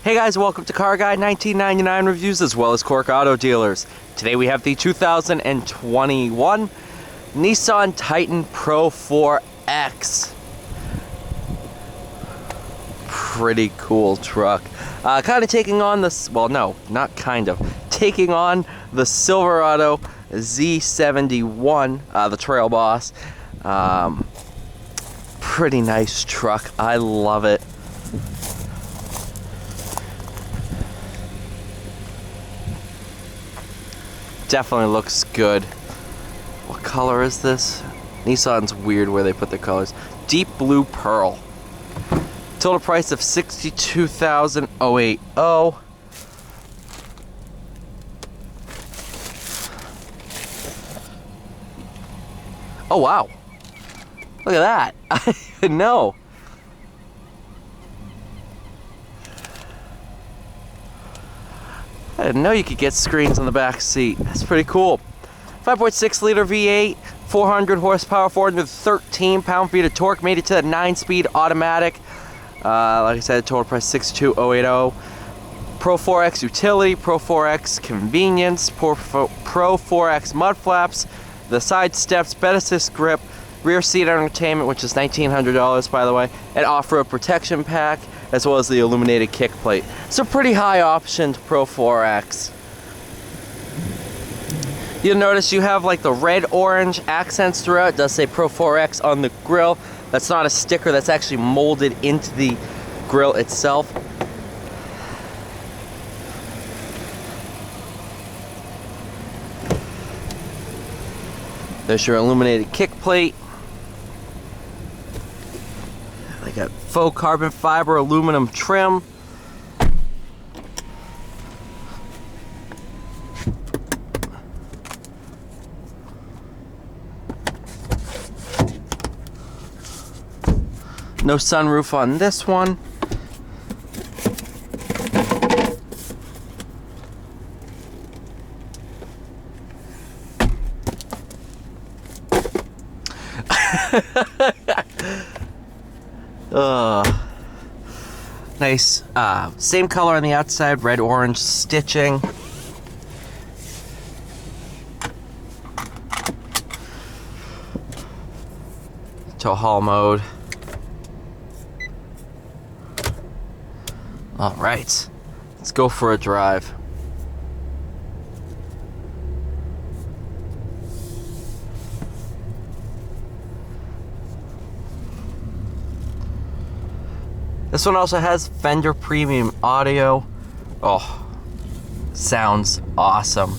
Hey guys, welcome to Car Guy 1999 Reviews as well as Cork Auto Dealers. Today we have the 2021 Nissan Titan Pro-4X. Pretty cool truck. Kind of taking on this, well no, not kind of. Taking on the Silverado Z71, the Trail Boss. Pretty nice truck. I love it. Definitely looks good. What color is this? Nissan's weird where they put the colors. Deep blue pearl. Total price of $62,080. Oh wow. Look at that. I didn't even know. I didn't know you could get screens on the back seat. That's pretty cool. 5.6 liter V8, 400 horsepower, 413 pound-feet of torque. Made it to the 9-speed automatic. Like I said, total price $62,080. Pro-4X utility, Pro-4X convenience, Pro-4X mud flaps, the side steps, bed assist grip, rear seat entertainment, which is $1,900 by the way, and off-road protection pack, as well as the illuminated kick plate. So pretty high optioned Pro-4X. You'll notice you have like the red-orange accents throughout. It does say Pro-4X on the grille. That's not a sticker, that's actually molded into the grille itself. There's your illuminated kick plate. They got faux carbon fiber aluminum trim. No sunroof on this one. Nice. Same color on the outside, red-orange stitching. Tow haul mode. All right, let's go for a drive. This one also has Fender Premium Audio. Oh, sounds awesome.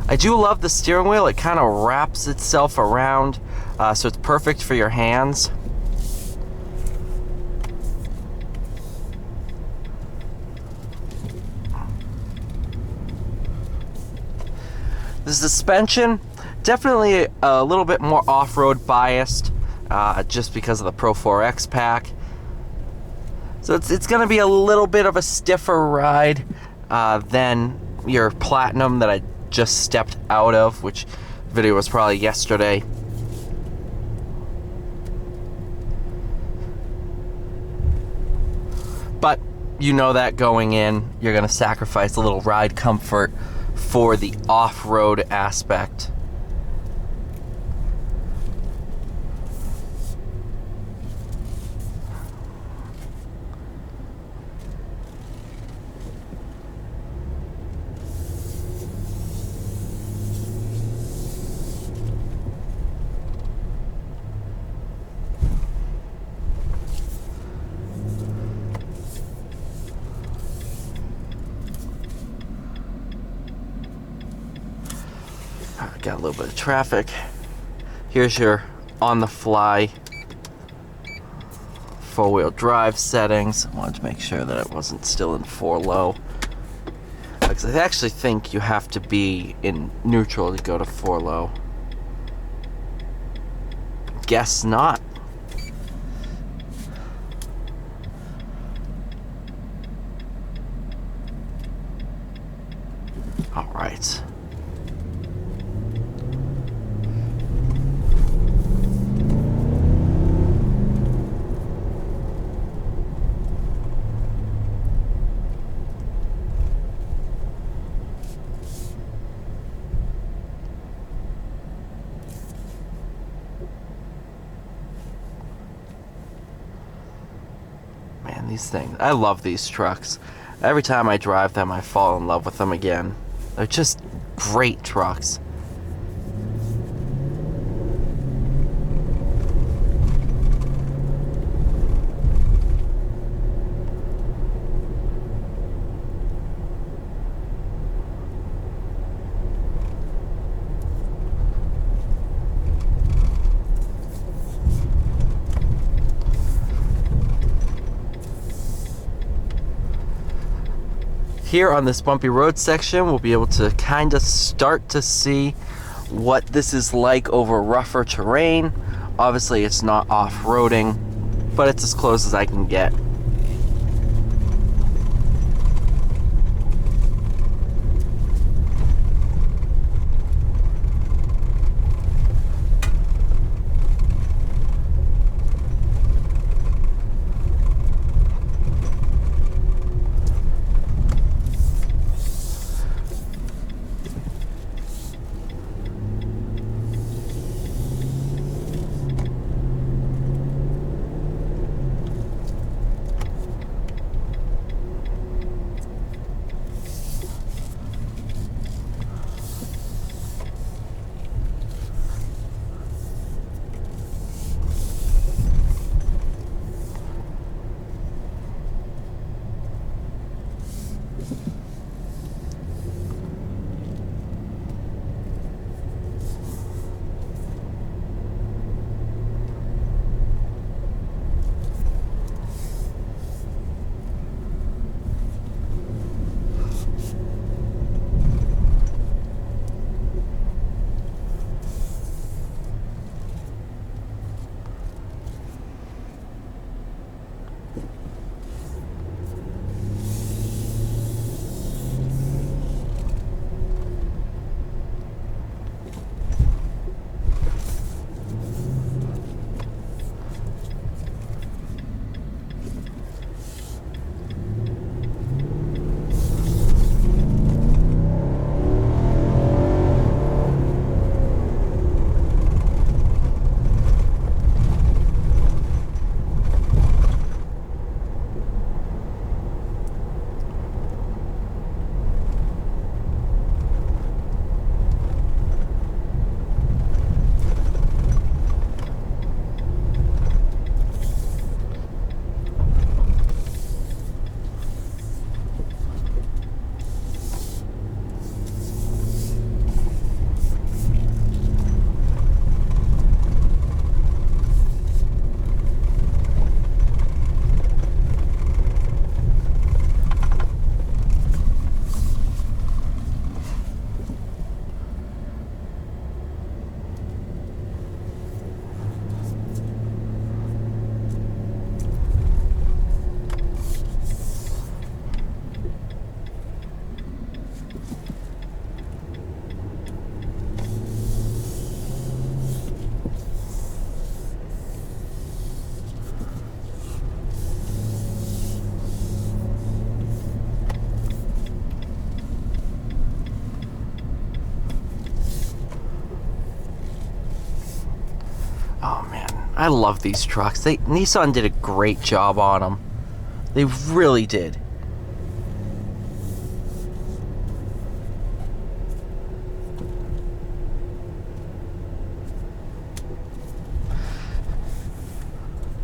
I do love the steering wheel. It kind of wraps itself around, so it's perfect for your hands. The suspension, definitely a little bit more off-road biased, just because of the Pro-4X pack. So it's going to be a little bit of a stiffer ride than your Platinum that I just stepped out of, which video was probably yesterday. But you know that going in, you're going to sacrifice a little ride comfort for the off-road aspect. Got a little bit of traffic. Here's your on-the-fly four-wheel drive settings. I wanted to make sure that it wasn't still in 4-low. Because I actually think you have to be in neutral to go to 4-low. Guess not. All right. Man, these things, I love these trucks. Every time I drive them, I fall in love with them again. They're just great trucks. Here on this bumpy road section, we'll be able to kind of start to see what this is like over rougher terrain. Obviously, it's not off-roading, but it's as close as I can get. I love these trucks. Nissan did a great job on them. They really did.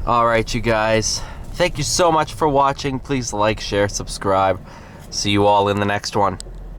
Alright, you guys. Thank you so much for watching. Please like, share, subscribe. See you all in the next one.